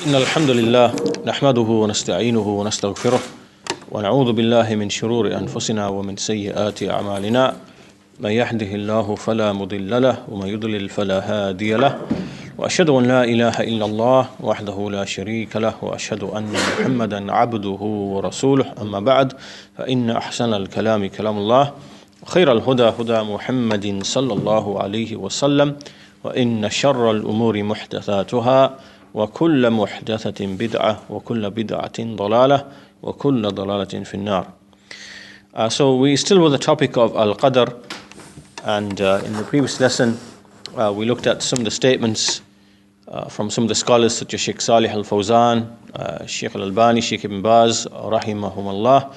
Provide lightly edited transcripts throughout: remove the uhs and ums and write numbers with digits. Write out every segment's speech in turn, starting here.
إن الحمد لله نحمده ونستعينه ونستغفره ونعوذ بالله من شرور أنفسنا ومن سيئات أعمالنا من يهده الله فلا مضل له ومن يضلل فلا هادي له وأشهد أن لا إله إلا الله وحده لا شريك له وأشهد أن محمدا عبده ورسوله أما بعد فإن أحسن الكلام كلام الله وخير الهدى هدى محمد صلى الله عليه وسلم وإن شر الأمور محدثاتها وكل محدثة بدعة وكل بدعة ضلالة وكل ضلالة في النار. So we still with the topic of Al-Qadar, and in the previous lesson we looked at some of the statements from some of the scholars such as Sheikh Salih Al-Fawzan, Sheikh Al-Albani, Sheikh Ibn Baz, rahimahumullah,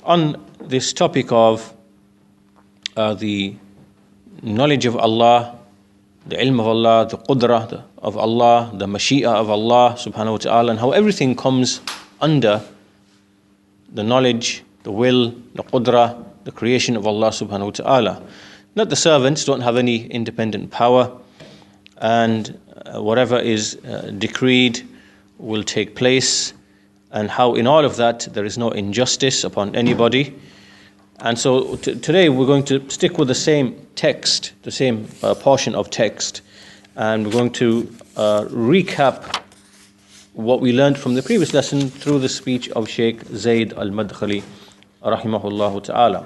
on this topic of the knowledge of Allah, the ilm of Allah, the qudra of Allah, the mashi'a of Allah subhanahu wa ta'ala, and how everything comes under the knowledge, the will, the qudra, the creation of Allah subhanahu wa ta'ala. Not the servants don't have any independent power, and whatever is decreed will take place, and how in all of that there is no injustice upon anybody. And so today we're going to stick with the same text, the same portion of text, and we're going to recap what we learned from the previous lesson through the speech of Sheikh Zayd al-Madkhali rahimahullah ta'ala.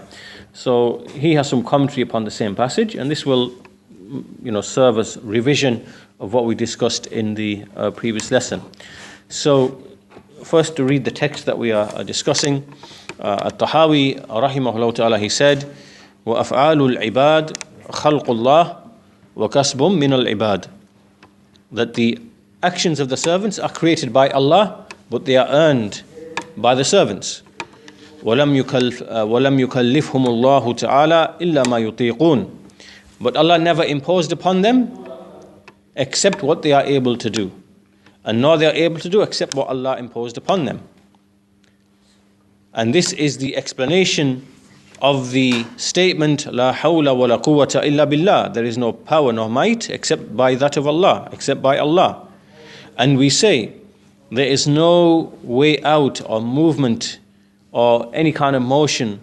So he has some commentary upon the same passage, and this will serve as revision of what we discussed in the previous lesson. So first, to read the text that we are discussing. At-Tahawi rahimahullah ta'ala, he said, وَأَفْعَالُ الْعِبَادِ خَلْقُ اللَّهِ وَكَسْبٌ مِّنَ الْعِبَادِ, that the actions of the servants are created by Allah, but they are earned by the servants. وَلَمْ يُكَلِّفْهُمُ اللَّهُ تَعَالَى إِلَّا مَا يُطِيقُونَ, but Allah never imposed upon them except what they are able to do, and nor they are able to do except what Allah imposed upon them. And this is the explanation of the statement, La hawla wa la quwwata illa billah, there is no power nor might except by that of Allah, except by Allah. And we say, there is no way out or movement or any kind of motion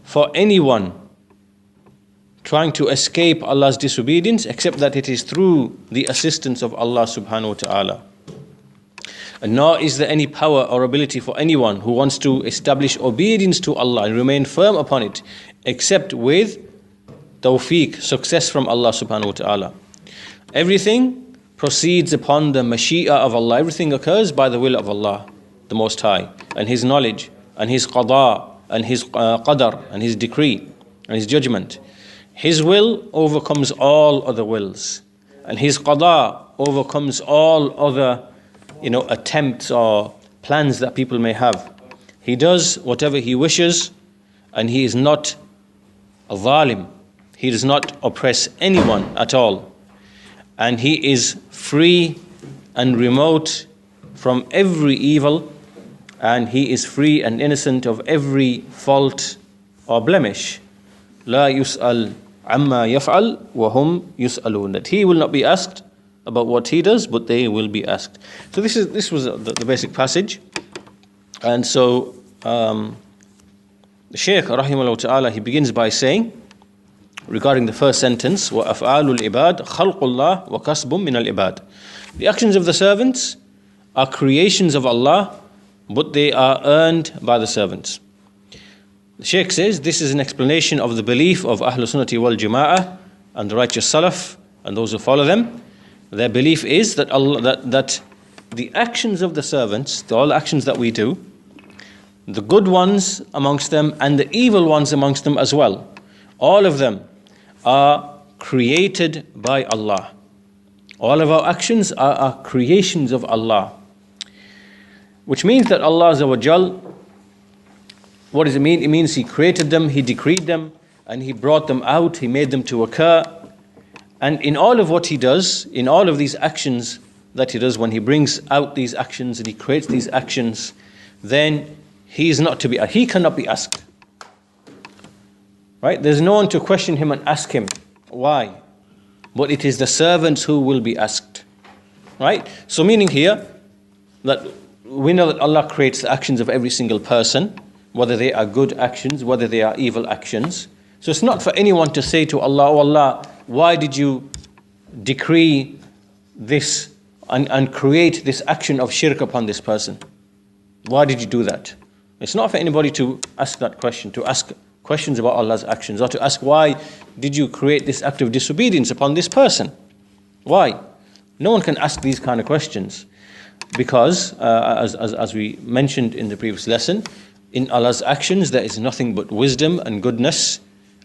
for anyone trying to escape Allah's disobedience except that it is through the assistance of Allah subhanahu wa ta'ala. And nor is there any power or ability for anyone who wants to establish obedience to Allah and remain firm upon it except with tawfiq, success from Allah subhanahu wa ta'ala. Everything proceeds upon the mashi'a of Allah. Everything occurs by the will of Allah, the Most High, and His knowledge, and His Qada, and His Qadar, and His decree, and His judgment. His will overcomes all other wills, and His Qada overcomes all other attempts or plans that people may have. He does whatever He wishes, and He is not a zalim. He does not oppress anyone at all. And He is free and remote from every evil, and He is free and innocent of every fault or blemish. La yus'al amma yaf'al wa hum yus'alun, that He will not be asked about what He does, but they will be asked. So this was the basic passage. And so the Shaykh rahimahullah ta'ala, he begins by saying, regarding the first sentence, وَأَفْعَالُ الْعِبَادِ خَلْقُ اللَّهِ وَكَسْبٌ مِّنَ الْعِبَادِ, the actions of the servants are creations of Allah, but they are earned by the servants. The Shaykh says this is an explanation of the belief of Ahlul Sunnati wal Jama'ah and the righteous Salaf and those who follow them. Their belief is that that the actions of the servants, all the actions that we do, the good ones amongst them and the evil ones amongst them as well, all of them are created by Allah. All of our actions are creations of Allah. Which means that Allah Azza wa Jal, what does it mean? It means He created them, He decreed them, and He brought them out, He made them to occur. And in all of what He does, in all of these actions that He does, when He brings out these actions and He creates these actions, then He cannot be asked. Right? There's no one to question Him and ask Him why. But it is the servants who will be asked. Right? So meaning here, that we know that Allah creates the actions of every single person, whether they are good actions, whether they are evil actions. So it's not for anyone to say to Allah, oh Allah, why did you decree this and create this action of shirk upon this person? Why did you do that? It's not for anybody to ask that question, to ask questions about Allah's actions, or to ask why did you create this act of disobedience upon this person? Why? No one can ask these kind of questions, because as we mentioned in the previous lesson, in Allah's actions there is nothing but wisdom and goodness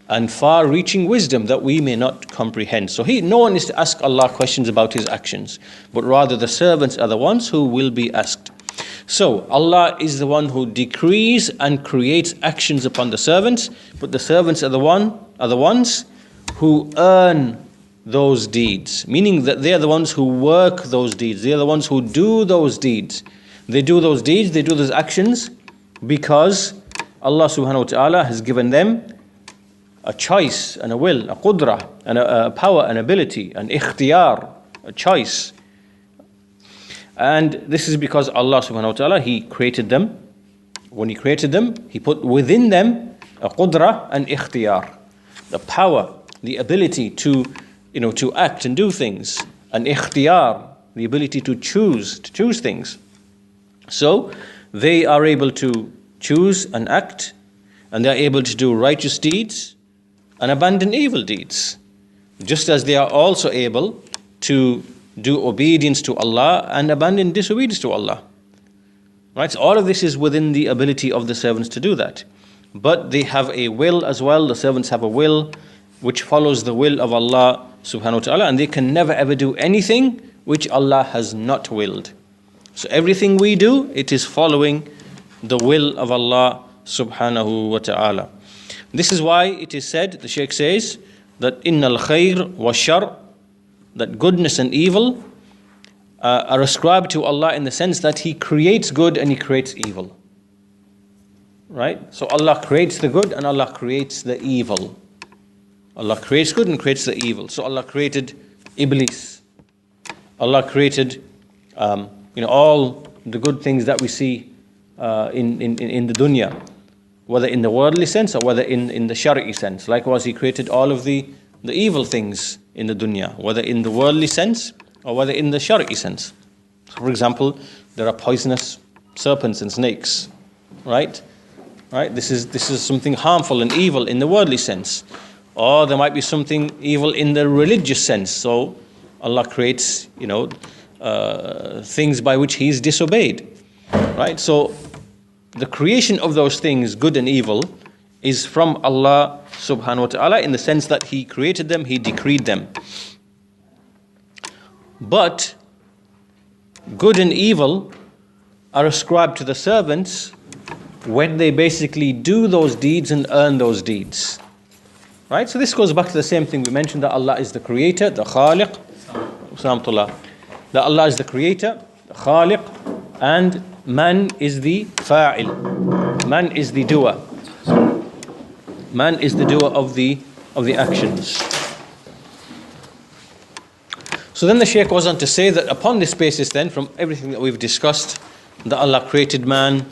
and far-reaching wisdom that we may not comprehend. So no one is to ask Allah questions about his actions, but rather the servants are the ones who will be asked. So Allah is the one who decrees and creates actions upon the servants, but the servants are the ones who earn those deeds, meaning that they are the ones who work those deeds. They are the ones who do those deeds. They do those deeds, they do those actions because Allah subhanahu wa ta'ala has given them a choice and a will, a qudra, and a power and ability, an ikhtiyar, a choice. And this is because Allah subhanahu wa ta'ala, He created them. When He created them, He put within them a qudra and ikhtiyar, the power, the ability to act and do things, and ikhtiyar, the ability to choose things. So they are able to choose and act, and they are able to do righteous deeds and abandon evil deeds, just as they are also able to do obedience to Allah and abandon disobedience to Allah. Right? So all of this is within the ability of the servants to do that. But they have a will as well. The servants have a will which follows the will of Allah subhanahu wa ta'ala, and they can never ever do anything which Allah has not willed. So everything we do, it is following the will of Allah subhanahu wa ta'ala. This is why it is said, the Shaykh says, that innal khair wa shar, that goodness and evil are ascribed to Allah in the sense that He creates good and He creates evil. Right? So Allah creates the good and Allah creates the evil. Allah creates good and creates the evil. So Allah created Iblis. Allah created all the good things that we see in the dunya, whether in the worldly sense or whether in the shari'i sense. Likewise, He created all of the evil things in the dunya, whether in the worldly sense or whether in the shari'i sense. So for example, there are poisonous serpents and snakes, right? This is something harmful and evil in the worldly sense. Or there might be something evil in the religious sense. So Allah creates, things by which He is disobeyed, right? So the creation of those things, good and evil, is from Allah subhanahu wa ta'ala in the sense that He created them, He decreed them. But good and evil are ascribed to the servants when they basically do those deeds and earn those deeds. Right? So this goes back to the same thing we mentioned, that Allah is the creator, the khaliq, that Allah is the creator, the khaliq, and man is the fa'il. Man is the doer. Man is the doer of the actions. So then the Shaykh goes on to say that upon this basis then, from everything that we've discussed, that Allah created man,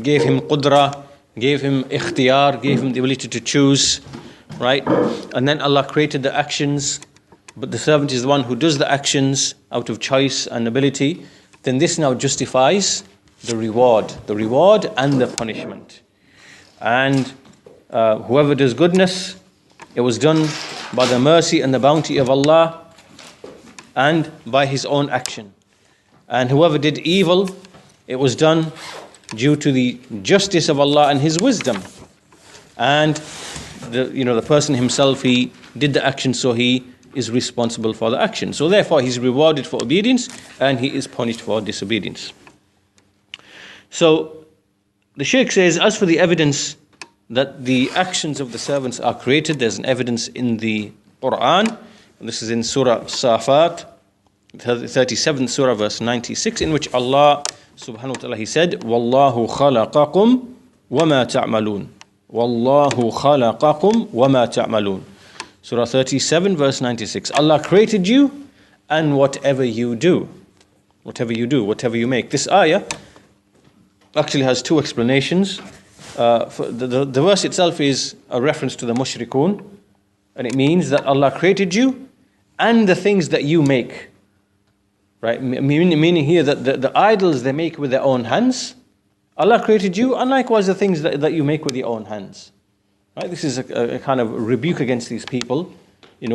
gave him qudra, gave him ikhtiyar, gave him the ability to choose, right? And then Allah created the actions, but the servant is the one who does the actions out of choice and ability. Then this now justifies the reward and the punishment. And whoever does goodness, it was done by the mercy and the bounty of Allah and by his own action. And whoever did evil, it was done due to the justice of Allah and His wisdom. And the person himself, he did the action, so he is responsible for the action. So therefore he's rewarded for obedience and he is punished for disobedience. So the Shaykh says, as for the evidence that the actions of the servants are created, there's an evidence in the Quran, and this is in Surah Safat, 37th Surah, verse 96, in which Allah subhanahu wa ta'ala, He said, Wallahu khalaqakum wama ta'malun. Wallahu khalaqakum wama ta'malun. Surah 37, verse 96. Allah created you and whatever you do. whatever you do, whatever you make. This ayah actually has two explanations. The verse itself is a reference to the mushrikun, and it means that Allah created you and the things that you make. Right? Meaning here that the idols they make with their own hands, Allah created you, and likewise the things that you make with your own hands. Right? This is a kind of rebuke against these people,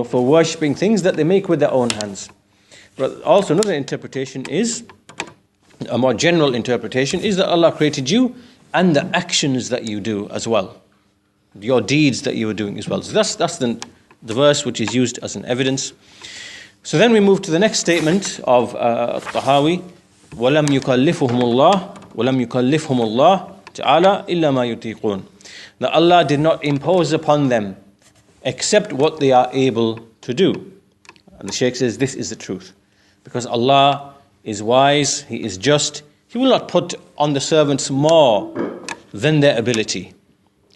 for worshipping things that they make with their own hands. But also another interpretation is, a more general interpretation, is that Allah created you and the actions that you do as well. Your deeds that you are doing as well. So that's the verse which is used as an evidence. So then we move to the next statement of Tahawi. وَلَمْ يُكَلِّفُهُمُ اللَّهُ تَعَالَى إِلَّا مَا يُطِيقُونَ. That Allah did not impose upon them except what they are able to do. And the Shaykh says this is the truth. Because Allah is wise, He is just. He will not put on the servants more than their ability.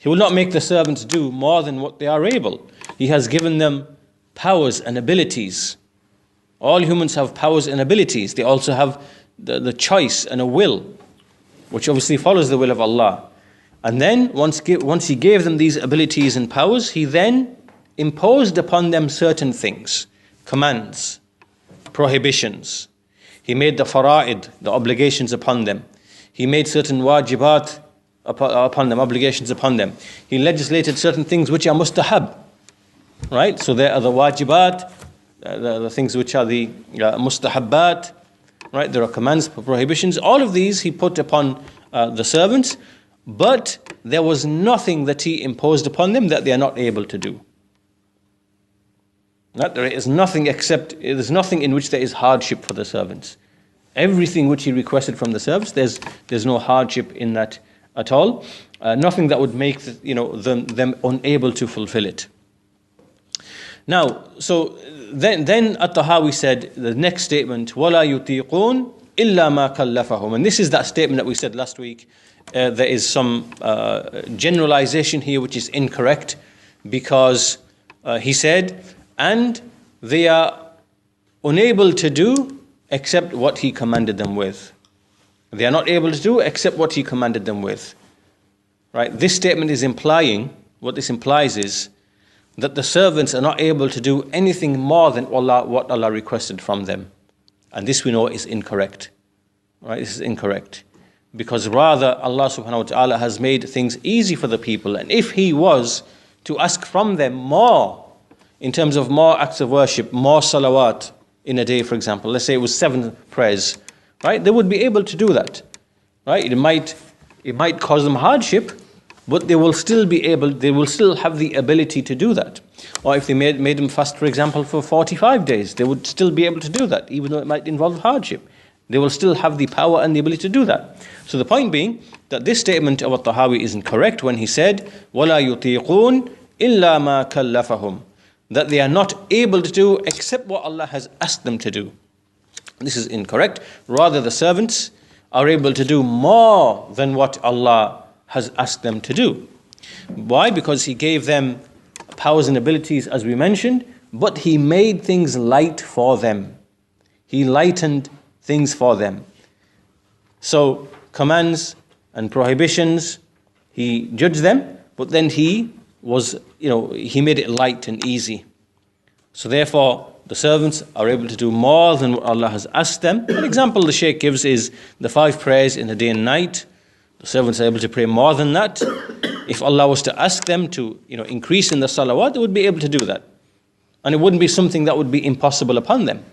He will not make the servants do more than what they are able. He has given them powers and abilities. All humans have powers and abilities. They also have the choice and a will, which obviously follows the will of Allah. And then once He gave them these abilities and powers, He then imposed upon them certain things, commands, prohibitions. He made the fara'id, the obligations upon them. He made certain wajibat upon them, obligations upon them. He legislated certain things which are mustahab. Right? So there are the wajibat, the things which are the mustahabbat. Right? There are commands, prohibitions. All of these He put upon the servants, but there was nothing that He imposed upon them that they are not able to do. There is nothing in which there is hardship for the servants. Everything which He requested from the servants, there's no hardship in that at all. Nothing that would make them unable to fulfill it. Now, so then At-Tahawi said the next statement, وَلَا يُطِيقُونَ إِلَّا مَا كَلَّفَهُمْ. And this is that statement that we said last week. There is some generalization here which is incorrect, because he said, and they are unable to do except what He commanded them with. They are not able to do except what He commanded them with. Right? This statement is implying, what this implies is that the servants are not able to do anything more than what Allah requested from them. And this we know is incorrect. Right? This is incorrect. Because rather Allah subhanahu wa ta'ala has made things easy for the people. And if He was to ask from them more, in terms of more acts of worship, more salawat in a day, for example, let's say it was 7 prayers, right? They would be able to do that, right? It might cause them hardship, but they will still have the ability to do that. Or if they made them fast, for example, for 45 days, they would still be able to do that, even though it might involve hardship. They will still have the power and the ability to do that. So the point being that this statement of At-Tahawi isn't correct when he said, وَلَا يُطِيقُونَ إِلَّا مَا كَلَّفَهُمْ. That they are not able to do except what Allah has asked them to do. This is incorrect. Rather, the servants are able to do more than what Allah has asked them to do. Why? Because He gave them powers and abilities, as we mentioned, but He made things light for them. He lightened things for them. So, commands and prohibitions, He judged them, but then He made it light and easy. So therefore, the servants are able to do more than what Allah has asked them. An example the Shaykh gives is the 5 prayers in a day and night. The servants are able to pray more than that. If Allah was to ask them to, increase in the salawat, they would be able to do that. And it wouldn't be something that would be impossible upon them.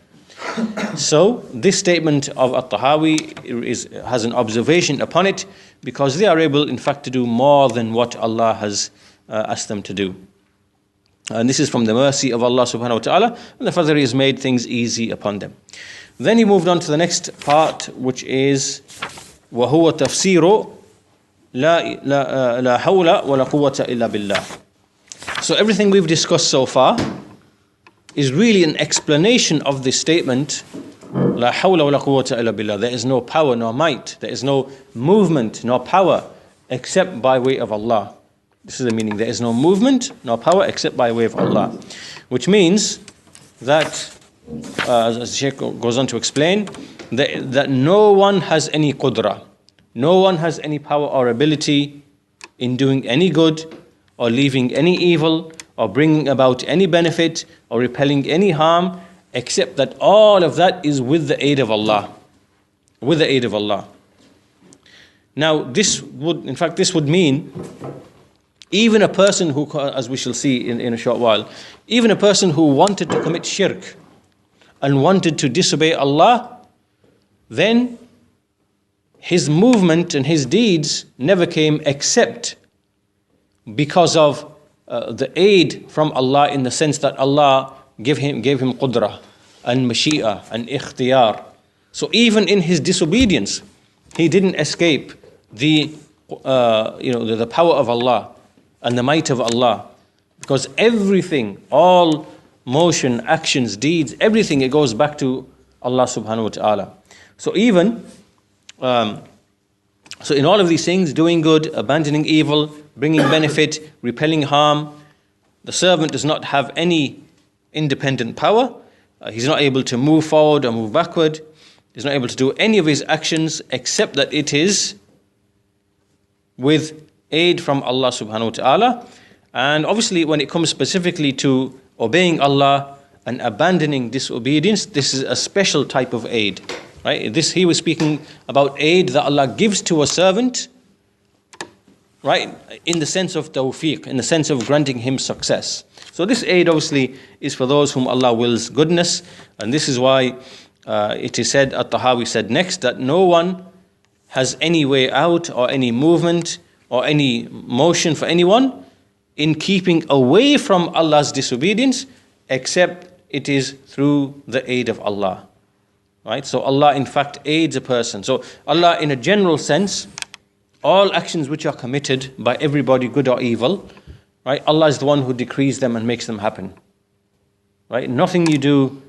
So this statement of At-Tahawi has an observation upon it, because they are able, in fact, to do more than what Allah has asked them to do. And this is from the mercy of Allah subhanahu wa ta'ala, and the further He has made things easy upon them. Then he moved on to the next part, which is وَهُوَ تَفْسِيرُ لَا حَوْلَ وَلَا قُوَّةَ إِلَّا بِاللَّهِ. So everything we've discussed so far is really an explanation of this statement, لَا حَوْلَ وَلَا قُوَّةَ إِلَّا بِاللَّهِ. There is no power nor might, there is no movement nor power except by way of Allah. This is the meaning. There is no movement nor power except by way of Allah. Which means that, as the Shaykh goes on to explain, that no one has any qudra, no one has any power or ability in doing any good or leaving any evil or bringing about any benefit or repelling any harm, except that all of that is with the aid of Allah. With the aid of Allah. Now, this would mean even a person who, as we shall see in a short while, even a person who wanted to commit shirk and wanted to disobey Allah, then his movement and his deeds never came except because of the aid from Allah, in the sense that Allah gave him qudra and mashi'ah and ikhtiyar. So even in his disobedience, he didn't escape the power of Allah and the might of Allah, because everything, all motion, actions, deeds, everything, it goes back to Allah subhanahu wa ta'ala. So even so in all of these things, doing good, abandoning evil, bringing benefit, repelling harm, the servant does not have any independent power. He's not able to move forward or move backward. He's not able to do any of his actions except that it is with aid from Allah subhanahu wa ta'ala. And obviously when it comes specifically to obeying Allah and abandoning disobedience, this is a special type of aid. Right? He was speaking about aid that Allah gives to a servant, right, in the sense of tawfiq, in the sense of granting him success. So this aid obviously is for those whom Allah wills goodness, and this is why it is said, At-Tahawi said next, that no one has any way out or any movement or any motion for anyone in keeping away from Allah's disobedience except it is through the aid of Allah. Right? So Allah in fact aids a person. So Allah, in a general sense, all actions which are committed by everybody, good or evil, right? Allah is the one who decrees them and makes them happen. Right? Nothing you do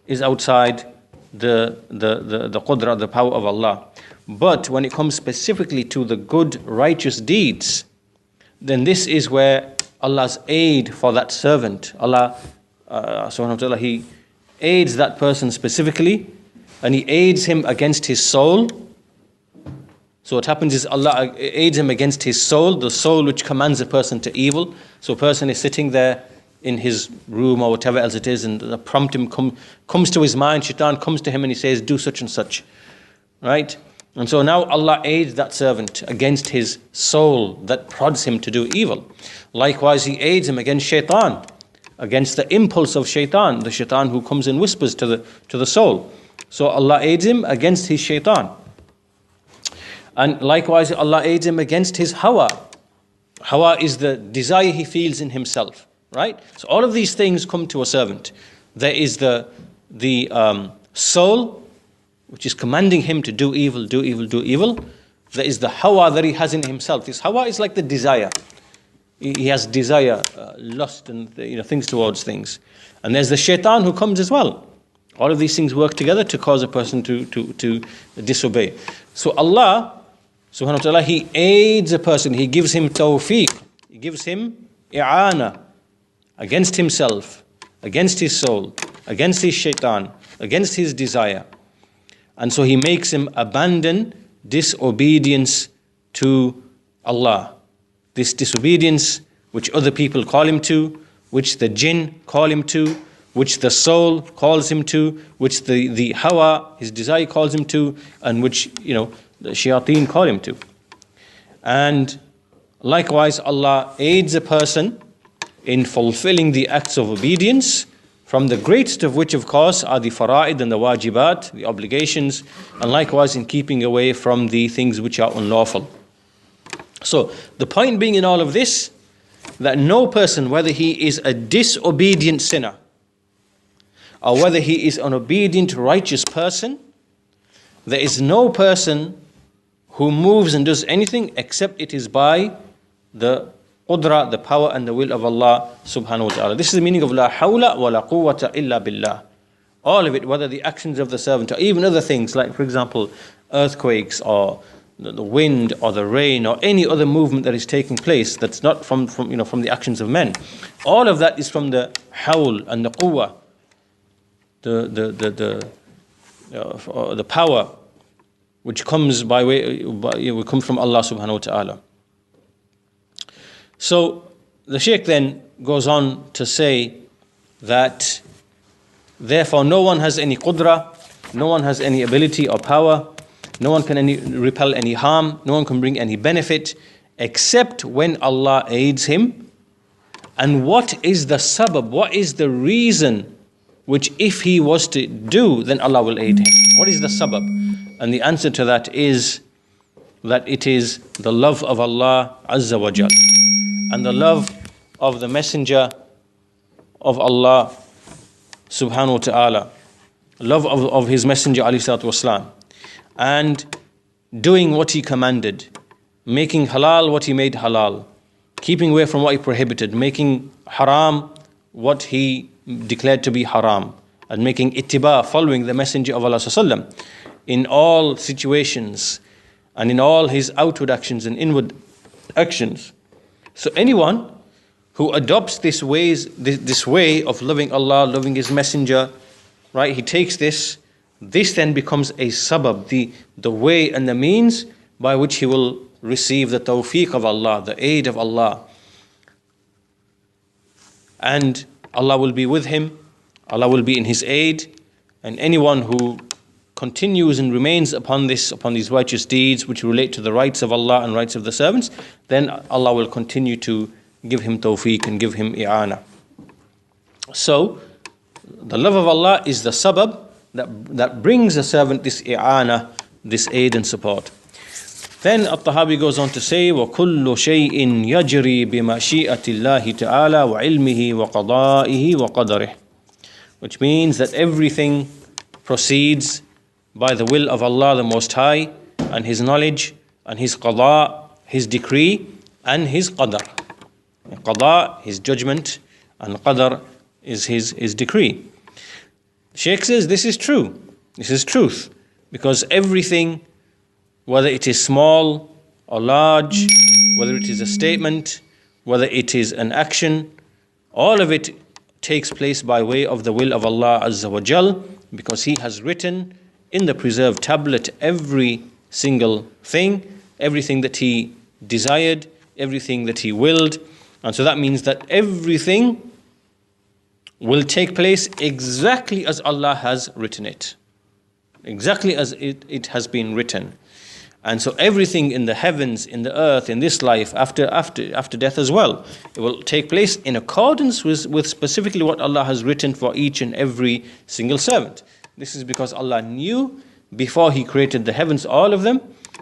is outside the qudra, the power of Allah. But when it comes specifically to the good, righteous deeds, then this is where Allah's aid for that servant, Allah subhanahu wa ta'ala, He aids that person specifically, and He aids him against his soul. So what happens is Allah aids him against his soul, the soul which commands a person to evil. So a person is sitting there in his room or whatever else it is, and the prompt him comes to his mind, shaitan comes to him and he says, do such and such. Right? And so now Allah aids that servant against his soul that prods him to do evil. Likewise, He aids him against shaitan, against the impulse of shaitan, the shaitan who comes and whispers to the soul. So Allah aids him against his shaitan. And likewise, Allah aids him against his hawa. Hawa is the desire he feels in himself, right? So all of these things come to a servant. There is the soul, which is commanding him to do evil, do evil, do evil. There is the hawa that he has in himself. This hawa is like the desire. He has desire, lust, and things towards things. And there's the shaitan who comes as well. All of these things work together to cause a person to disobey. So Allah subhanahu wa ta'ala, He aids a person. He gives him tawfiq. He gives him i'ana against himself, against his soul, against his shaitan, against his desire. And so He makes him abandon disobedience to Allah. This disobedience which other people call him to, which the jinn call him to, which the soul calls him to, which the hawa, his desire, calls him to, and which, the shayateen call him to. And likewise, Allah aids a person in fulfilling the acts of obedience, from the greatest of which, of course, are the fara'id and the wajibat, the obligations, and likewise in keeping away from the things which are unlawful. So, the point being in all of this, that no person, whether he is a disobedient sinner, or whether he is an obedient, righteous person, there is no person who moves and does anything except it is by the qudra, the power and the will of Allah subhanahu wa ta'ala. This is the meaning of la hawla wa la quwwata illa billah. All of it, whether the actions of the servant or even other things like, for example, earthquakes or the wind or the rain or any other movement that is taking place that's not from the actions of men. All of that is from the hawl and the quwwah, the power which comes comes from Allah subhanahu wa ta'ala. So the Shaykh then goes on to say that therefore no one has any qudra, no one has any ability or power, no one can repel any harm, no one can bring any benefit except when Allah aids him. And what is the sabab, what is the reason which if he was to do, then Allah will aid him? What is the sabab? And the answer to that is that it is the love of Allah Azza wa Jal and the love of the Messenger of Allah subhanahu wa ta'ala, love of his Messenger alayhi salatu wasalam, and doing what he commanded, making halal what he made halal, keeping away from what he prohibited, making haram what he declared to be haram, and making ittiba, following the Messenger of Allah sallallahu in all situations and in all his outward actions and inward actions. So anyone who adopts this way of loving Allah, loving his Messenger, right, he takes this then becomes a sabab, the way and the means by which he will receive the tawfiq of Allah, the aid of Allah. And Allah will be with him, Allah will be in his aid, and anyone who continues and remains upon these righteous deeds which relate to the rights of Allah and rights of the servants, then Allah will continue to give him tawfiq and give him i'ana. So the love of Allah is the sabab that brings a servant this i'ana, this aid and support. Then At-Tahawi goes on to say, وَكُلُّ شَيْءٍ يَجْرِي بِمَشِيئَةِ اللَّهِ تَعَالَى وَعِلْمِهِ وَقَضَائِهِ وَقَدَرِهِ, which means that everything proceeds by the will of Allah the Most High and His knowledge and His qada, His decree, and His qadar. Qada, His judgment, and qadar is His decree. Shaykh says this is true, this is truth, because everything, whether it is small or large, whether it is a statement, whether it is an action, all of it takes place by way of the will of Allah Azza wa Jal, because He has written in the preserved tablet every single thing, everything that He desired, everything that He willed. And so that means that everything will take place exactly as Allah has written it, exactly as it has been written. And so everything in the heavens, in the earth, in this life, after death as well, it will take place in accordance with specifically what Allah has written for each and every single servant. This is because Allah knew before He created the heavens, all of them.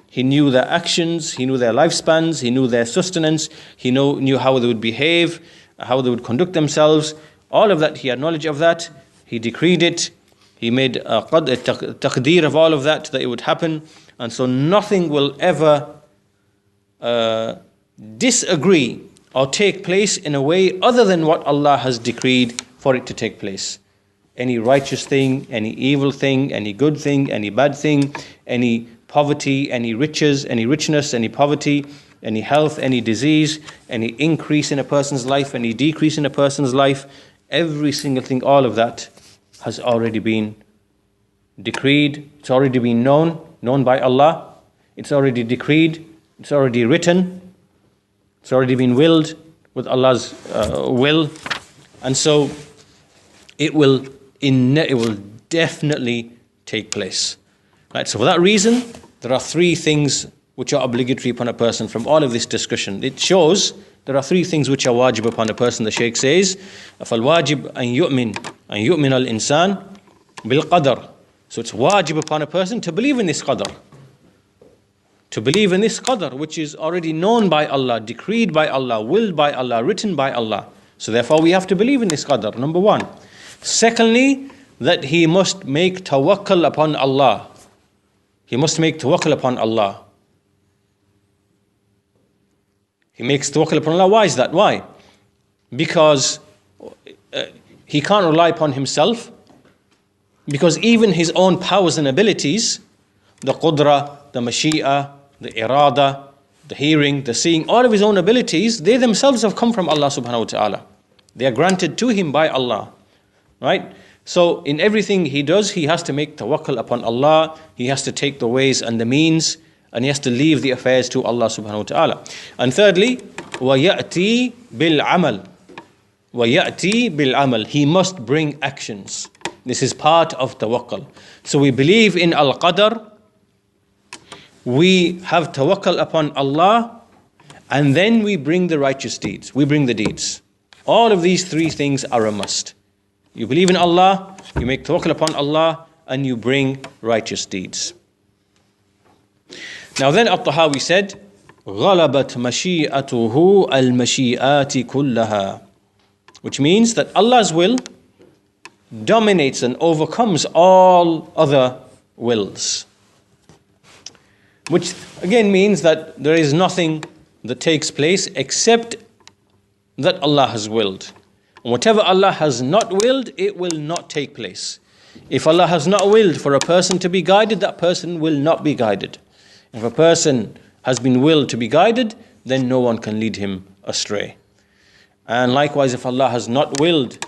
He knew their actions, He knew their lifespans, He knew their sustenance, He knew how they would behave, how they would conduct themselves. All of that, He had knowledge of that. He decreed it. He made a taqdeer of all of that it would happen. And so nothing will ever disagree or take place in a way other than what Allah has decreed for it to take place. Any righteous thing, any evil thing, any good thing, any bad thing, any poverty, any riches, any richness, any poverty, any health, any disease, any increase in a person's life, any decrease in a person's life, every single thing, all of that has already been decreed. It's already been known by Allah. It's already decreed. It's already written. It's already been willed with Allah's will. And so it will definitely take place. Right? So for that reason, there are three things which are obligatory upon a person from all of this discussion. It shows there are three things which are wajib upon a person. The Shaykh says, فَالْوَاجِبْ أَنْ يُؤْمِنَ الْإِنسَانِ بِالْقَدَرِ. So it's wajib upon a person to believe in this qadar. To believe in this qadar, which is already known by Allah, decreed by Allah, willed by Allah, written by Allah. So therefore we have to believe in this qadar, number one. Secondly, that he must make tawakkul upon Allah. He must make tawakkul upon Allah. He makes tawakkul upon Allah. Why is that? Why? Because he can't rely upon himself. Because even his own powers and abilities, the qudra, the mashi'a, the irada, the hearing, the seeing, all of his own abilities, they themselves have come from Allah subhanahu wa ta'ala. They are granted to him by Allah. Right? So in everything he does, he has to make tawakkul upon Allah. He has to take the ways and the means, and he has to leave the affairs to Allah subhanahu wa ta'ala. And thirdly, وَيَأْتِي بِالْعَمَلِ وَيَأْتِي بِالْعَمَلِ. He must bring actions. This is part of tawakkul. So we believe in al-Qadar, we have tawakkul upon Allah, and then we bring the righteous deeds. We bring the deeds. All of these three things are a must. You believe in Allah, you make tawakkul upon Allah, and you bring righteous deeds. Now then At-Tahawi said, غَلَبَتْ مَشِيئَتُهُ الْمَشِيئَاتِ كُلَّهَا, which means that Allah's will dominates and overcomes all other wills. Which again means that there is nothing that takes place except that Allah has willed. And whatever Allah has not willed, it will not take place. If Allah has not willed for a person to be guided, that person will not be guided. If a person has been willed to be guided, then no one can lead him astray. And likewise, if Allah has not willed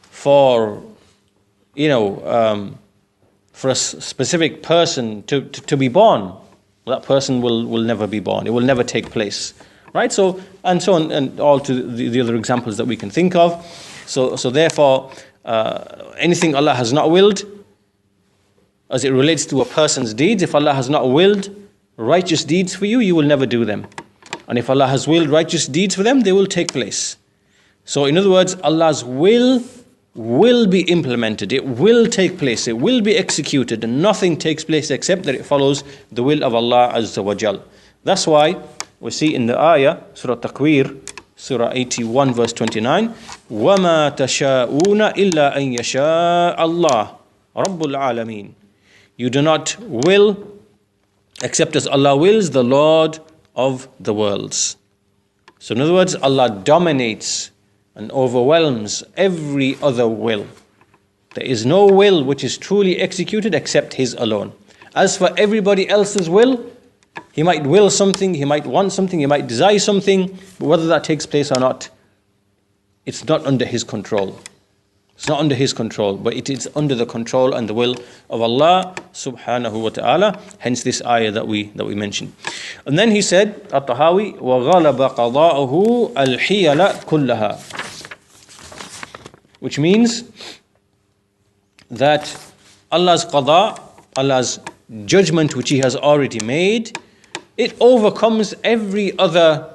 for, for a specific person to be born, that person will never be born. It will never take place. Right? So on, and all to the other examples that we can think of. So therefore, anything Allah has not willed, as it relates to a person's deeds, if Allah has not willed righteous deeds for you, you will never do them. And if Allah has willed righteous deeds for them, they will take place. So in other words, Allah's will be implemented. It will take place. It will be executed. And nothing takes place except that it follows the will of Allah Azza wa Jal. That's why we see in the ayah, Surah Takwir, Surah 81, verse 29, وَمَا تَشَاءُونَ إِلَّا أَن يَشَاءَ اللَّهُ رَبُّ الْعَالَمِينَ. You do not will except as Allah wills, the Lord of the worlds. So in other words, Allah dominates and overwhelms every other will. There is no will which is truly executed except His alone. As for everybody else's will, he might will something, he might want something, he might desire something, but whether that takes place or not, it's not under his control. It's not under his control, but it is under the control and the will of Allah subhanahu wa ta'ala, hence this ayah that we mentioned. And then he said, At-Tahawi, وَغَلَبَ قَضَاءُهُ الْحِيَلَ كُلَّهَا, which means that Allah's qada, Allah's judgment which He has already made, it overcomes every other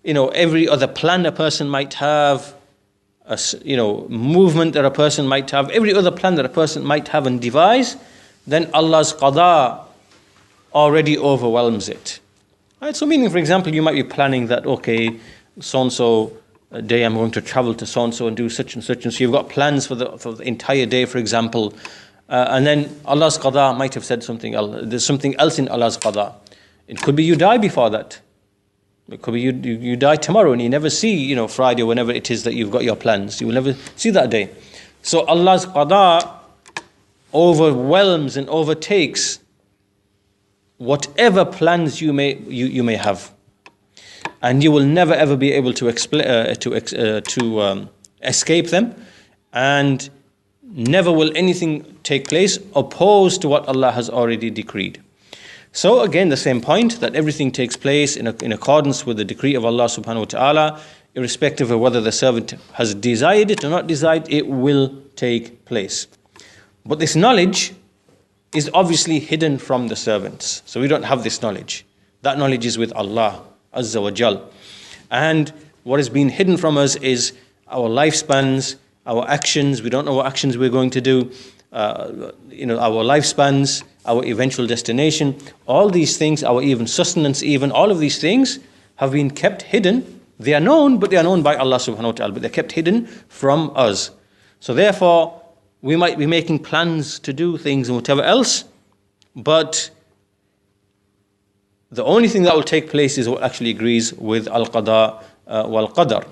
plan a person might have, movement that a person might have, every other plan that a person might have and devise, then Allah's qada already overwhelms it. Right? So meaning, for example, you might be planning that, okay, so-and-so day I'm going to travel to so-and-so and do such and such, and so you've got plans for the entire day, for example, and then Allah's qada might have said something else. There's something else in Allah's qada. It could be you die before that. It could be you die tomorrow and you never see, Friday or whenever it is that you've got your plans. You will never see that day. So Allah's qada overwhelms and overtakes whatever plans you may have. And you will never ever be able to escape them, and never will anything take place opposed to what Allah has already decreed. So again, the same point, that everything takes place in accordance with the decree of Allah subhanahu wa ta'ala, irrespective of whether the servant has desired it or not desired, it will take place. But this knowledge is obviously hidden from the servants. So we don't have this knowledge. That knowledge is with Allah Azza wa Jal. And what is being hidden from us is our lifespans, our actions. We don't know what actions we're going to do. Our lifespans, our eventual destination, all these things, our even sustenance, even all of these things have been kept hidden. They are known, but they are known by Allah subhanahu wa ta'ala, but they're kept hidden from us. So therefore, we might be making plans to do things and whatever else, but the only thing that will take place is what actually agrees with al-Qada wal-Qadar.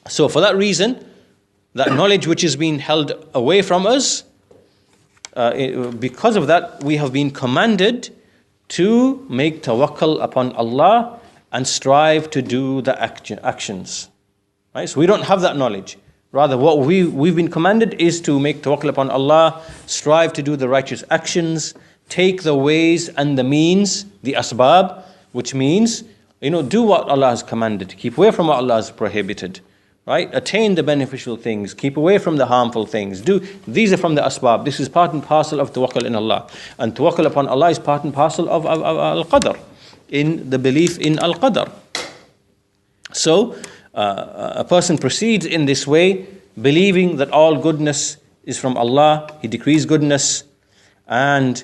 So for that reason, that knowledge which is being held away from us, because of that, we have been commanded to make tawakkul upon Allah and strive to do the actions. Right? So we don't have that knowledge. Rather, what we've been commanded is to make tawakkul upon Allah, strive to do the righteous actions, take the ways and the means, the asbab, which means, do what Allah has commanded, keep away from what Allah has prohibited, right? Attain the beneficial things, keep away from the harmful things. These are from the asbab. This is part and parcel of tawakkul in Allah. And tawakkul upon Allah is part and parcel of al-Qadar, in the belief in al-Qadar. So, a person proceeds in this way, believing that all goodness is from Allah. He decrees goodness, and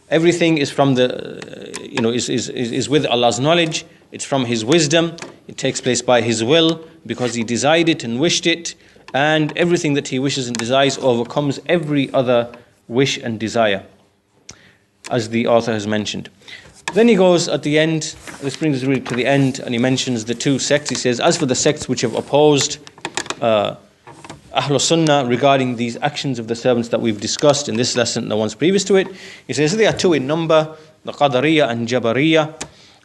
everything is from is with Allah's knowledge. It's from His wisdom. It takes place by His will because He desired it and wished it, and everything that He wishes and desires overcomes every other wish and desire, as the author has mentioned. Then he goes at the end, this brings us really to the end, and he mentions the two sects. He says, as for the sects which have opposed Ahlul Sunnah regarding these actions of the servants that we've discussed in this lesson and the ones previous to it, he says there are two in number, the Qadariyah and Jabariyah.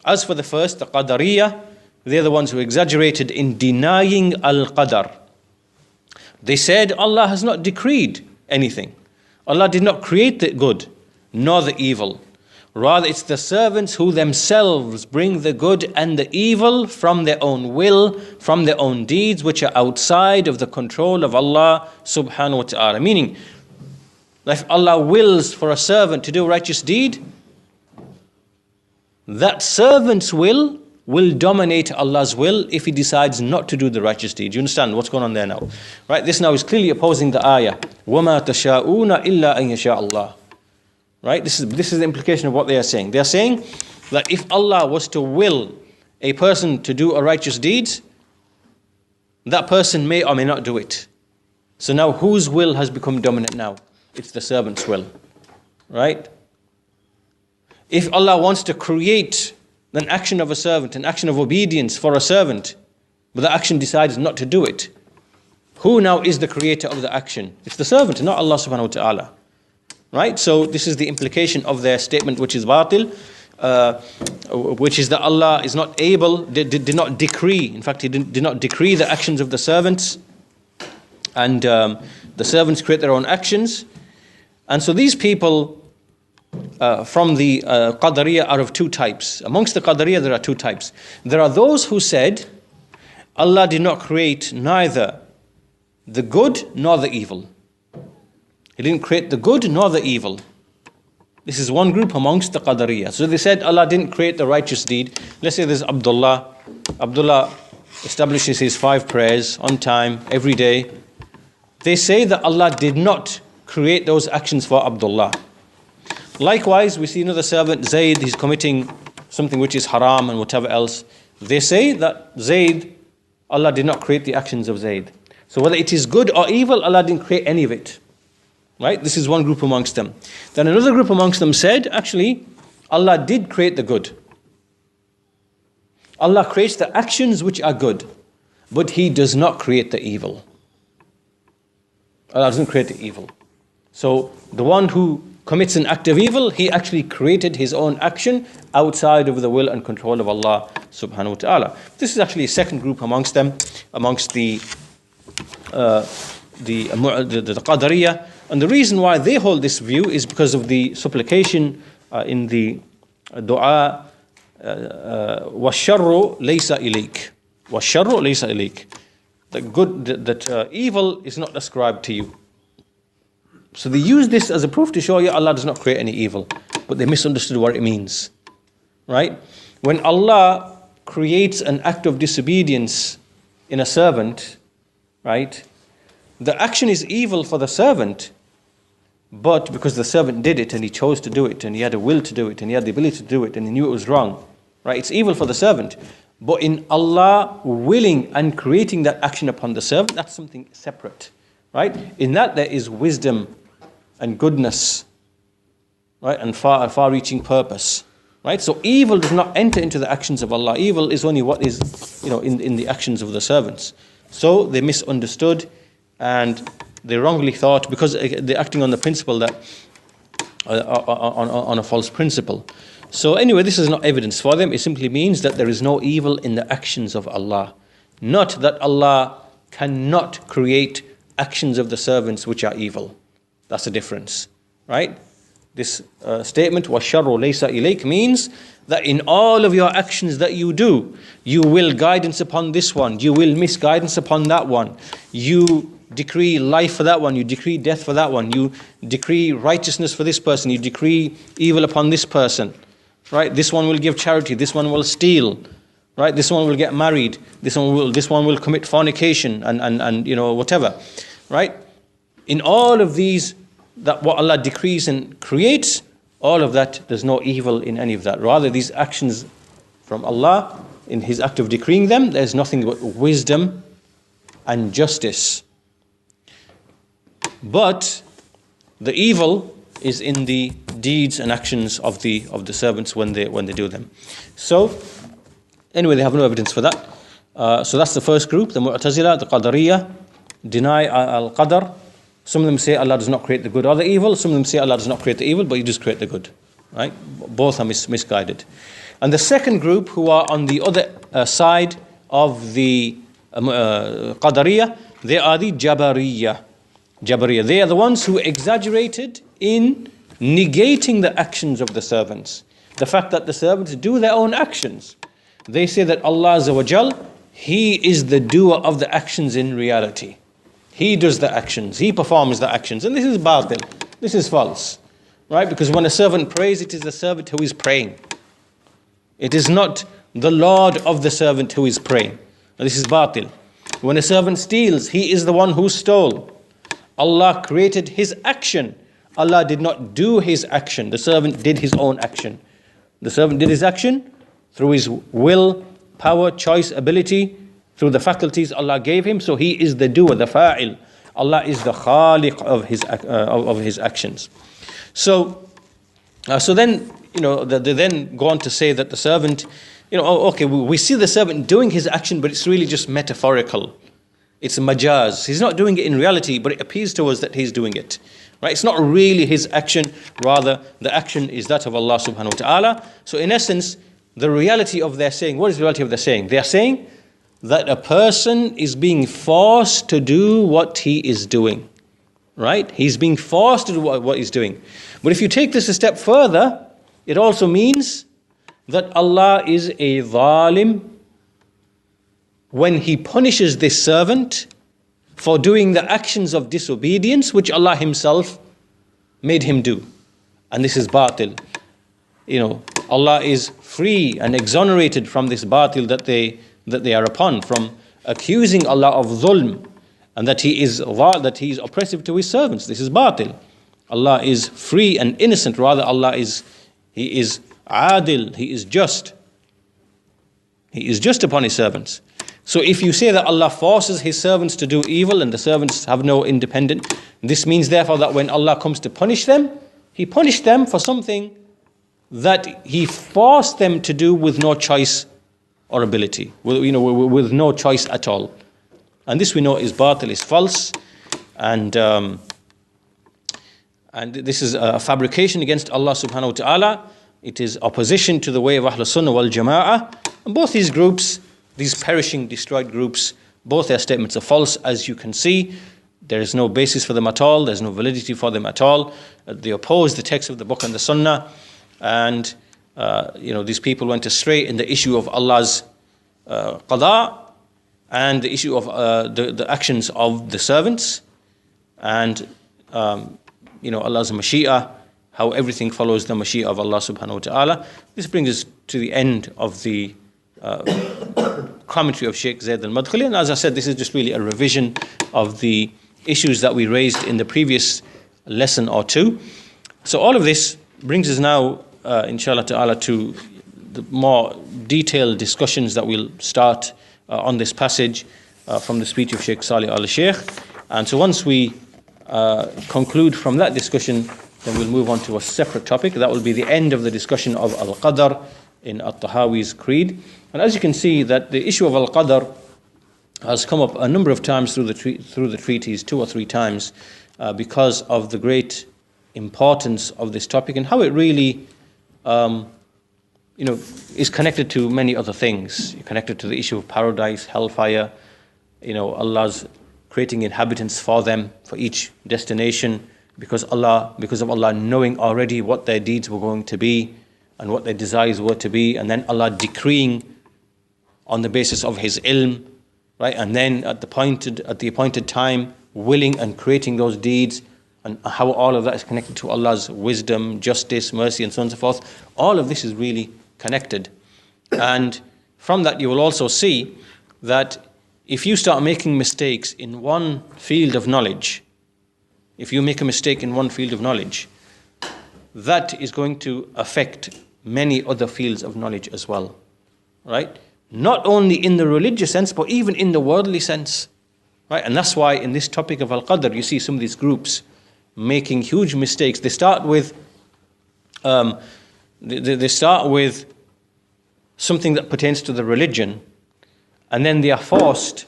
As for the first, the Qadariyah, they're the ones who exaggerated in denying Al-Qadar. They said Allah has not decreed anything. Allah did not create the good nor the evil. Rather, it's the servants who themselves bring the good and the evil from their own will, from their own deeds, which are outside of the control of Allah subhanahu wa ta'ala. Meaning, if Allah wills for a servant to do a righteous deed, that servant's will dominate Allah's will if he decides not to do the righteous deed. You understand what's going on there now? Right? This now is clearly opposing the ayah. وَمَا تَشَاءُونَ إِلَّا أَن يَشَاءَ اللَّهُ. Right? This is the implication of what they are saying. They are saying that if Allah was to will a person to do a righteous deed, that person may or may not do it. So now whose will has become dominant now? It's the servant's will. Right? If Allah wants to create an action of a servant, an action of obedience for a servant, but the action decides not to do it, who now is the creator of the action? It's the servant, not Allah subhanahu wa ta'ala. Right? So this is the implication of their statement, which is batil, which is that Allah is not able, did not decree, in fact He did not decree the actions of the servants, and the servants create their own actions. And so these people from the Qadariyah are of two types. Amongst the Qadariyah there are two types. There are those who said Allah did not create neither the good nor the evil. He didn't create the good nor the evil. This is one group amongst the Qadariyah. So they said Allah didn't create the righteous deed. Let's say there's Abdullah. Abdullah establishes his 5 prayers on time, every day. They say that Allah did not create those actions for Abdullah. Likewise, we see another servant, Zayd, he's committing something which is haram and whatever else. They say that Zayd, Allah did not create the actions of Zayd. So whether it is good or evil, Allah didn't create any of it. Right? This is one group amongst them. Then another group amongst them said, actually, Allah did create the good. Allah creates the actions which are good, but He does not create the evil. Allah doesn't create the evil. So the one who commits an act of evil, he actually created his own action outside of the will and control of Allah subhanahu wa ta'ala. This is actually a second group amongst them, amongst the Qadariyah. And the reason why they hold this view is because of the supplication in the dua, وَالشَّرُّ لَيْسَ إِلَيْكَ وَالشَّرُّ لَيْسَ إِلَيْكَ. That evil is not ascribed to you. So they use this as a proof to show you Allah does not create any evil. But they misunderstood what it means. Right? When Allah creates an act of disobedience in a servant, right, the action is evil for the servant, but because the servant did it and he chose to do it and he had a will to do it and he had the ability to do it and he knew it was wrong, right? It's evil for the servant. But in Allah willing and creating that action upon the servant, that's something separate, right? In that there is wisdom and goodness, right? And far-reaching purpose, right? So evil does not enter into the actions of Allah. Evil is only what is, in the actions of the servants. So they misunderstood and they wrongly thought, because they're acting on the principle that, on a false principle. So anyway, this is not evidence for them. It simply means that there is no evil in the actions of Allah. not that Allah cannot create actions of the servants which are evil. That's the difference, right? This statement, وَالشَّرُّ لَيْسَ إِلَيْكَ, means that in all of your actions that you do, you will guidance upon this one, you will misguidance upon that one, you decree life for that one, you decree death for that one, you decree righteousness for this person, you decree evil upon this person, right? This one will give charity, this one will steal, right? This one will get married, this one will commit fornication and whatever, right? In all of these, that what Allah decrees and creates, all of that, there's no evil in any of that. Rather, these actions from Allah, in His act of decreeing them, there's nothing but wisdom and justice. But the evil is in the deeds and actions of the servants when they do them. So, anyway, they have no evidence for that. So that's the first group, the Mu'tazila, the Qadariyah, deny al-Qadar. Some of them say Allah does not create the good or the evil. Some of them say Allah does not create the evil, but He does create the good. Right? Both are misguided. And the second group, who are on the other side of the Qadariyah, they are the Jabariyah. They are the ones who exaggerated in negating the actions of the servants. The fact that the servants do their own actions. They say that Allah Azza wa Jal, He is the doer of the actions in reality. He does the actions, He performs the actions. And this is batil, this is false. Right? Because when a servant prays, it is the servant who is praying. It is not the Lord of the servant who is praying. And this is batil. When a servant steals, he is the one who stole. Allah created his action. Allah did not do his action. The servant did his own action. The servant did his action through his will, power, choice, ability, through the faculties Allah gave him. So he is the doer, the fa'il. Allah is the khaliq of his actions. So then, they then go on to say that the servant, we see the servant doing his action, but it's really just metaphorical. It's majaz. He's not doing it in reality, but it appears to us that he's doing it. Right? It's not really his action, rather the action is that of Allah subhanahu wa ta'ala. So in essence, the reality of their saying, what is the reality of their saying? They are saying that a person is being forced to do what he is doing. Right? He's being forced to do what he's doing. But if you take this a step further, it also means that Allah is a zalim when He punishes this servant for doing the actions of disobedience which Allah Himself made him do. And this is batil. Allah is free and exonerated from this batil that they are upon, from accusing Allah of zulm, and that He is oppressive to His servants. This is batil. Allah is free and innocent. Rather, He is adil, He is just. He is just upon His servants. So if you say that Allah forces His servants to do evil and the servants have no independence, this means therefore that when Allah comes to punish them, He punished them for something that He forced them to do with no choice or ability, with no choice at all. And this we know is batil, is false, and this is a fabrication against Allah subhanahu wa ta'ala. It is opposition to the way of Ahlul Sunnah wal Jama'ah. And both these groups, these perishing, destroyed groups, both their statements are false, as you can see. There is no basis for them at all. There's no validity for them at all. They oppose the text of the book and the Sunnah. And, these people went astray in the issue of Allah's Qada and the issue of the actions of the servants. And, Allah's Mashi'ah, how everything follows the Mashi'ah of Allah subhanahu wa ta'ala. This brings us to the end of the commentary of Sheikh Zayd al-Madkhali. And as I said, this is just really a revision of the issues that we raised in the previous lesson or two. So all of this brings us now, inshallah ta'ala, to the more detailed discussions that we'll start on this passage from the speech of Sheikh Salih al-Sheikh. And so once we conclude from that discussion, then we'll move on to a separate topic. That will be the end of the discussion of Al-Qadar in At-Tahawi's Creed. And as you can see, that the issue of Al-Qadar has come up a number of times through the treatise, 2 or 3 times, because of the great importance of this topic and how it really is connected to many other things. You're connected to the issue of paradise, hellfire, Allah's creating inhabitants for them, for each destination, because of Allah knowing already what their deeds were going to be and what their desires were to be, and then Allah decreeing on the basis of His ilm, right? And then at the appointed time, willing and creating those deeds, and how all of that is connected to Allah's wisdom, justice, mercy, and so on and so forth. All of this is really connected. And from that you will also see that if you start making mistakes in one field of knowledge, if you make a mistake in one field of knowledge, that is going to affect many other fields of knowledge as well, right? Not only in the religious sense, but even in the worldly sense, right? And that's why in this topic of Al-Qadr, you see some of these groups making huge mistakes. They start with something that pertains to the religion, and then they are forced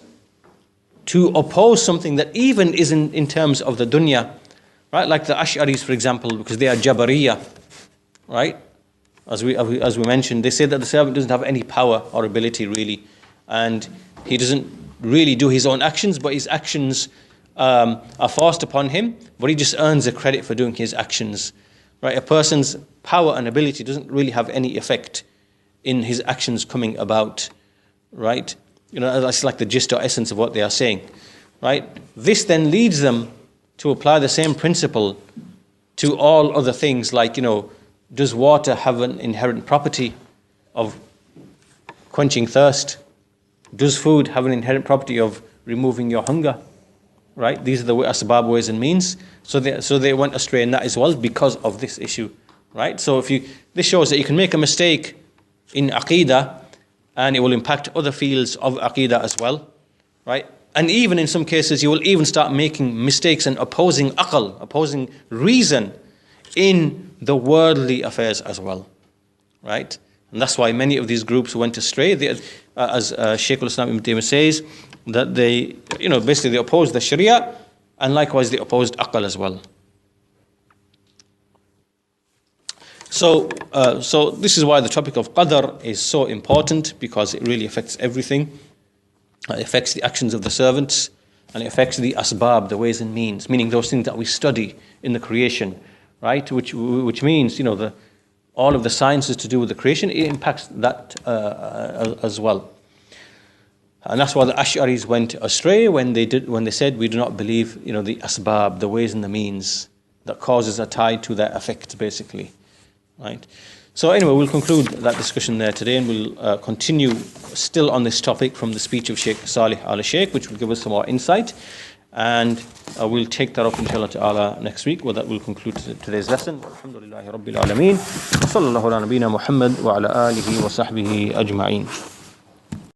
to oppose something that even is in terms of the dunya, right? Like the Ash'aris, for example, because they are Jabariyah, right? As we mentioned, they say that the servant doesn't have any power or ability really, and he doesn't really do his own actions, but his actions are forced upon him, but he just earns the credit for doing his actions, right? A person's power and ability doesn't really have any effect in his actions coming about, right? That's like the gist or essence of what they are saying, right? This then leads them to apply the same principle to all other things, like, does water have an inherent property of quenching thirst? Does food have an inherent property of removing your hunger? Right? These are the asbab, ways and means. So they went astray in that as well because of this issue, right? So this shows that you can make a mistake in aqeedah and it will impact other fields of aqeedah as well, right? And even in some cases, you will even start making mistakes and opposing aql, opposing reason in the worldly affairs as well, right? And that's why many of these groups went astray. As Shaykh al-Islam Ibn Taymiyyah says, that they, basically they opposed the Sharia, and likewise they opposed aql as well. So this is why the topic of Qadar is so important, because it really affects everything. It affects the actions of the servants, and it affects the asbab, the ways and means, meaning those things that we study in the creation, right? Which means, all of the sciences to do with the creation, it impacts that as well. And that's why the Ash'aris went astray when they said we do not believe, the asbab, the ways and the means that causes are tied to their effects, basically, right? So anyway, we'll conclude that discussion there today, and we'll continue still on this topic from the speech of Sheikh Salih al-Sheikh, which will give us some more insight, and we'll take that up inshallah ta'ala next week. Well, that will conclude today's lesson. Alhamdulillahi Rabbil Alameen. Sallallahu ala nabina Muhammad wa ala alihi wa sahbihi ajma'in.